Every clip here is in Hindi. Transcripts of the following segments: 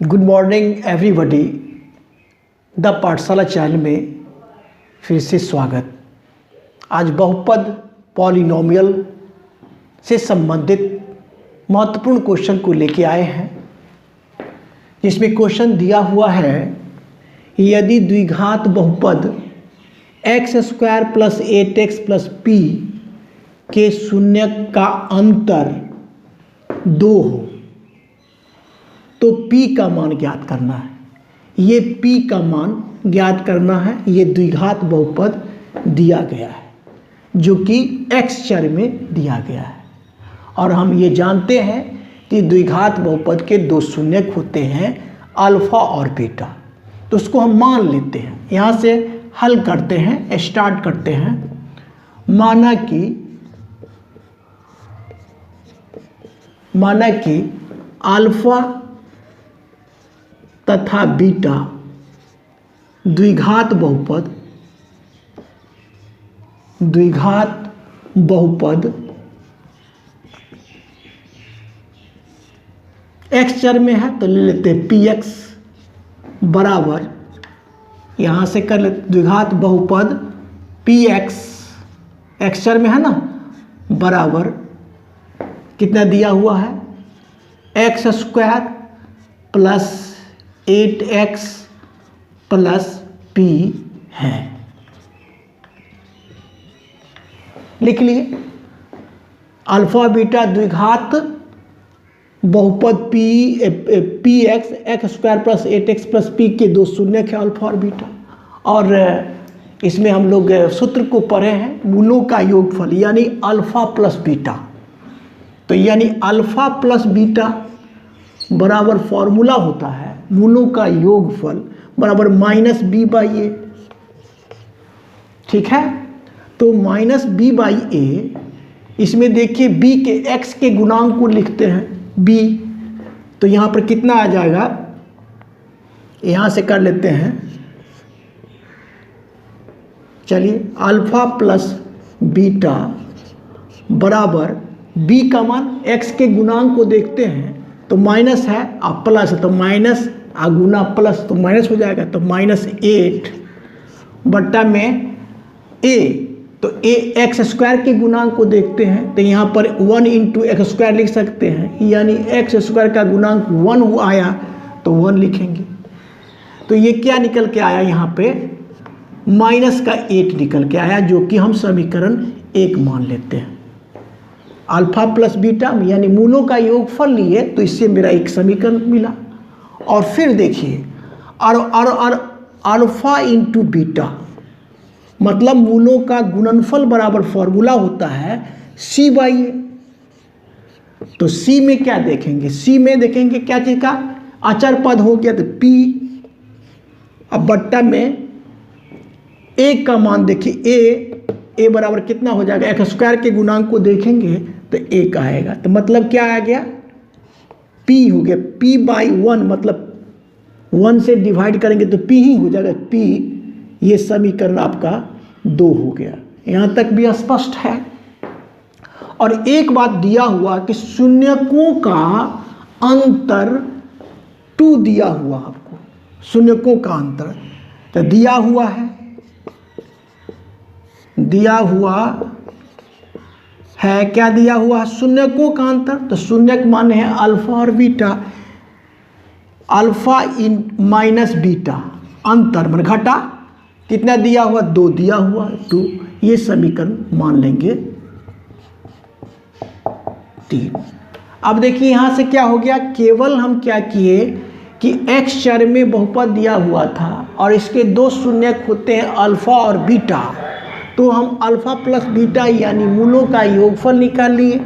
Good morning everybody. द पाठशाला चैनल में फिर से स्वागत। आज बहुपद पॉलिनोमियल से संबंधित महत्वपूर्ण क्वेश्चन को लेके आए हैं, जिसमें क्वेश्चन दिया हुआ है यदि द्विघात बहुपद x square plus 8x plus P के शून्य का अंतर 2 हो तो p का मान ज्ञात करना है। ये p का मान ज्ञात करना है। ये द्विघात बहुपद दिया गया है जो कि x चर में दिया गया है, और हम ये जानते हैं कि द्विघात बहुपद के दो शून्यक होते हैं, अल्फा और बीटा। तो उसको हम मान लेते हैं। यहाँ से हल करते हैं, स्टार्ट करते हैं। माना कि अल्फा तथा बीटा द्विघात बहुपद x चर में है, तो ले लेते हैं px बराबर, यहाँ से कर लेते द्विघात बहुपद px x चर में है ना, बराबर कितना दिया हुआ है, x square plus 8x plus p है। लिख लिए। अल्फा बीटा द्विघात बहुपद P x square plus 8x plus p के दो शून्यक है, अल्फा और बीटा। और इसमें हम लोग सूत्र को पढ़े हैं, मूलों का योगफल यानी अल्फा प्लस बीटा। तो यानी अल्फा प्लस बीटा बराबर फॉर्मूला होता है मूलों का योगफल बराबर माइनस बी बाई ए। ठीक है, तो माइनस बी बाई ए, इसमें देखिए b के x के गुणांक को लिखते हैं b, तो यहाँ पर कितना आ जाएगा, यहाँ से कर लेते हैं। चलिए, अल्फा प्लस बीटा बराबर b का मान x के गुणांक को देखते हैं तो माइनस है और प्लस है, तो माइनस गुना प्लस तो माइनस हो जाएगा, तो माइनस 8 बट्टा में a, तो a एक्स स्क्वायर के गुणांक को देखते हैं तो यहाँ पर 1 इंटू एक्स स्क्वायर लिख सकते हैं, यानी एक्स स्क्वायर का गुणांक 1 आया तो 1 लिखेंगे। तो ये क्या निकल के आया, यहाँ पे माइनस का 8 निकल के आया, जो कि हम समीकरण 1 मान लेते हैं। अल्फा प्लस बीटा यानी मूलों का योगफल लिए, तो इससे मेरा एक समीकरण मिला। और फिर देखिए अल्फा इंटू बीटा मतलब मूलों का गुणनफल बराबर फॉर्मूला होता है c बाई ए। तो c में क्या देखेंगे, c में देखेंगे क्या चीज का, अचर पद हो गया तो p, अब बट्टा में a का मान देखिए a बराबर कितना हो जाएगा, एक्स स्क्वायर के गुणांक को देखेंगे तो 1 आएगा। तो मतलब क्या आ गया, p हो गया, p बाई 1 मतलब 1 से डिवाइड करेंगे तो p ही हो जाएगा, p। ये समीकरण आपका 2 हो गया। यहाँ तक भी स्पष्ट है। और एक बात दिया हुआ कि शून्यकों का अंतर 2 दिया हुआ, आपको शून्यकों का अंतर तो दिया हुआ है क्या दिया हुआ, शून्यकों का अंतर। तो शून्यक माने हैं अल्फा और बीटा, अल्फा इन माइनस बीटा, अंतर मन घटा कितना दिया हुआ, 2 दिया हुआ, 2। ये समीकरण मान लेंगे 3। अब देखिए यहाँ से क्या हो गया, केवल हम क्या किए कि x चर में बहुपद दिया हुआ था और इसके दो शून्यक होते हैं अल्फा और बीटा, तो हम अल्फा प्लस बीटा यानी मूलों का योगफल निकाल लिए,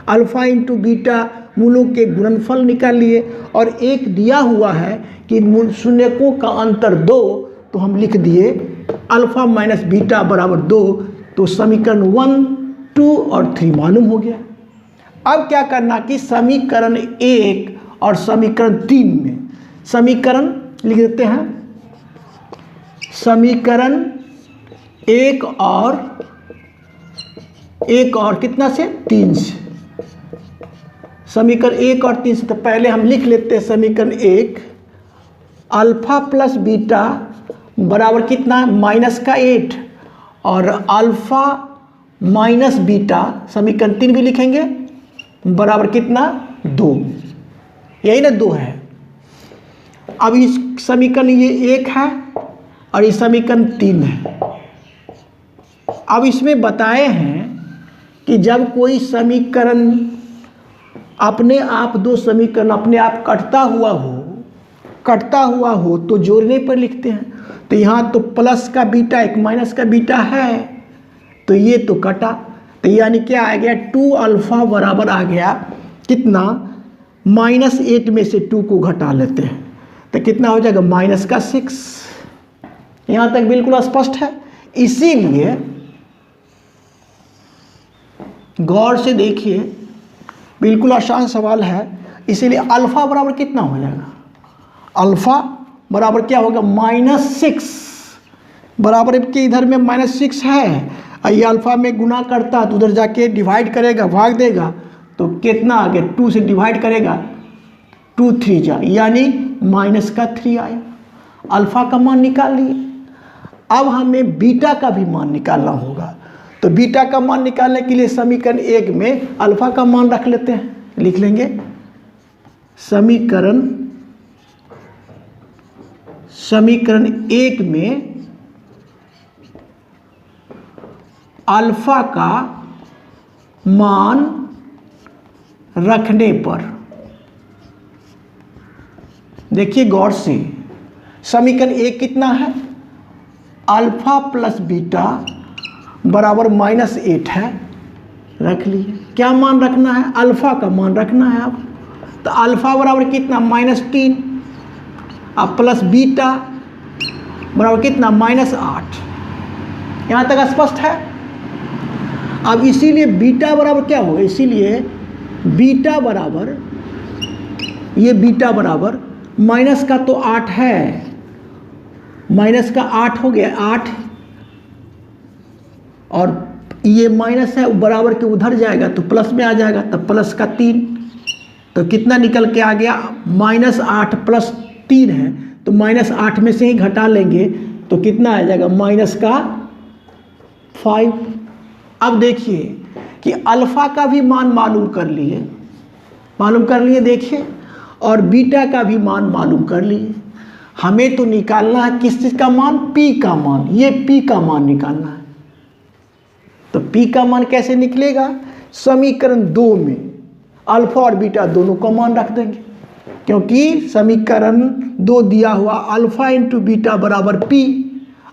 अल्फा इंटू बीटा मूलों के गुणनफल निकाल लिए। और एक दिया हुआ है कि शून्यकों का अंतर 2, तो हम लिख दिए अल्फा माइनस बीटा बराबर 2। तो समीकरण 1, 2 और 3 मालूम हो गया। अब क्या करना कि समीकरण 1 और समीकरण 3 में समीकरण लिख देते हैं, समीकरण 1 और कितना से 3 से, समीकरण 1 और 3 से। तो पहले हम लिख लेते हैं समीकरण 1 अल्फा प्लस बीटा बराबर कितना, -8, और अल्फा माइनस बीटा समीकरण 3 भी लिखेंगे बराबर कितना, 2। यही ना 2 है। अब इस समीकरण ये 1 है और इस समीकरण 3 है। अब इसमें बताए हैं कि जब कोई समीकरण अपने आप, 2 समीकरण अपने आप कटता हुआ हो तो जोड़ने पर लिखते हैं। तो यहाँ तो प्लस का बीटा एक माइनस का बीटा है, तो ये तो कटा, तो यानी क्या आ गया, 2 अल्फा बराबर आ गया कितना, -8 में से 2 को घटा लेते हैं तो कितना हो जाएगा, -6। यहाँ तक बिल्कुल स्पष्ट है। इसीलिए गौर से देखिए, बिल्कुल आसान सवाल है। इसीलिए अल्फा बराबर कितना हो जाएगा, अल्फा बराबर क्या होगा, -6 बराबर के इधर में -6 है, और ये अल्फा में गुना करता तो उधर जाके डिवाइड करेगा, भाग देगा, तो कितना आ गया, 2 से डिवाइड करेगा, 2 3 जा, यानी -3 आया। अल्फा का मान निकाल लिए। अब हमें बीटा का भी मान निकालना होगा। तो बीटा का मान निकालने के लिए समीकरण 1 में अल्फा का मान रख लेते हैं, लिख लेंगे समीकरण 1 में अल्फा का मान रखने पर, देखिए गौर से, समीकरण 1 कितना है, अल्फा प्लस बीटा बराबर -8 है, रख लिए। क्या मान रखना है, अल्फा का मान रखना है। अब तो अल्फा बराबर कितना, -3, अब प्लस बीटा बराबर कितना, -8। यहाँ तक स्पष्ट है। अब इसीलिए बीटा बराबर क्या होगा, इसीलिए बीटा बराबर, ये बीटा बराबर माइनस का तो 8 है, माइनस का 8 हो गया, 8, और ये माइनस है बराबर के उधर जाएगा तो प्लस में आ जाएगा, तब प्लस का 3, तो कितना निकल के आ गया, -8 + 3 है, तो -8 में से ही घटा लेंगे तो कितना आ जाएगा, -5। अब देखिए कि अल्फा का भी मान मालूम कर लिए, देखिए, और बीटा का भी मान मालूम कर लिए। हमें तो निकालना है किस चीज़ का मान, पी का मान, ये पी का मान निकालना है। तो पी का मान कैसे निकलेगा, समीकरण 2 में अल्फा और बीटा दोनों का मान रख देंगे, क्योंकि समीकरण 2 दिया हुआ अल्फा इंटू बीटा बराबर पी,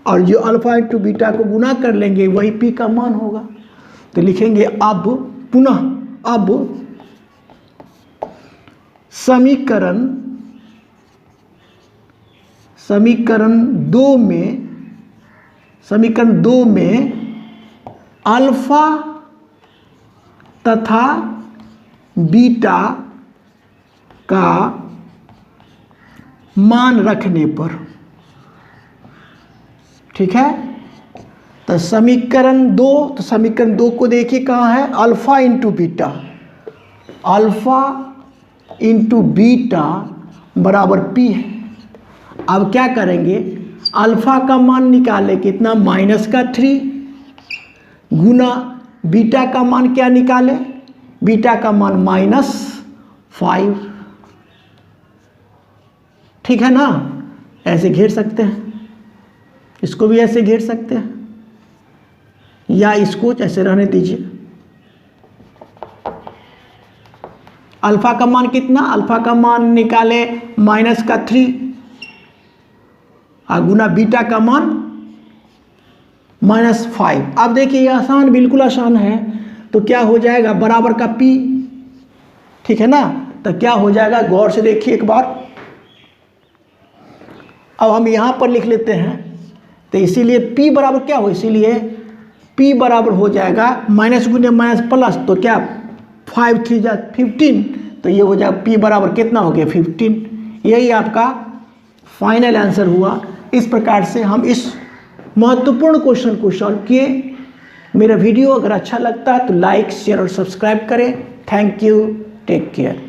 और जो अल्फा इंटू बीटा को गुना कर लेंगे वही पी का मान होगा। तो लिखेंगे अब पुनः, अब समीकरण 2 में अल्फा तथा बीटा का मान रखने पर, ठीक है। तो समीकरण 2 को देखिए कहाँ है, अल्फा इंटू बीटा बराबर पी है। अब क्या करेंगे, अल्फा का मान निकाले कितना, -3, गुना बीटा का मान क्या निकाले, बीटा का मान -5, ठीक है ना। ऐसे घेर सकते हैं, इसको भी ऐसे घेर सकते हैं, या इसको ऐसे रहने दीजिए। अल्फा का मान कितना, अल्फा का मान निकाले -3, और गुना बीटा का मान -5। अब देखिए ये आसान, बिल्कुल आसान है। तो क्या हो जाएगा, बराबर का p, ठीक है ना। तो क्या हो जाएगा, गौर से देखिए एक बार। अब हम यहाँ पर लिख लेते हैं, तो इसीलिए p बराबर क्या हो, इसीलिए p बराबर हो जाएगा माइनस गुने माइनस प्लस, तो क्या 5 3 जा 15, तो ये हो जाएगा p बराबर कितना हो गया, 15। यही आपका फाइनल आंसर हुआ। इस प्रकार से हम इस महत्वपूर्ण क्वेश्चन को सॉल्व किए। मेरा वीडियो अगर अच्छा लगता है तो लाइक, शेयर और सब्सक्राइब करें। Thank you, take care.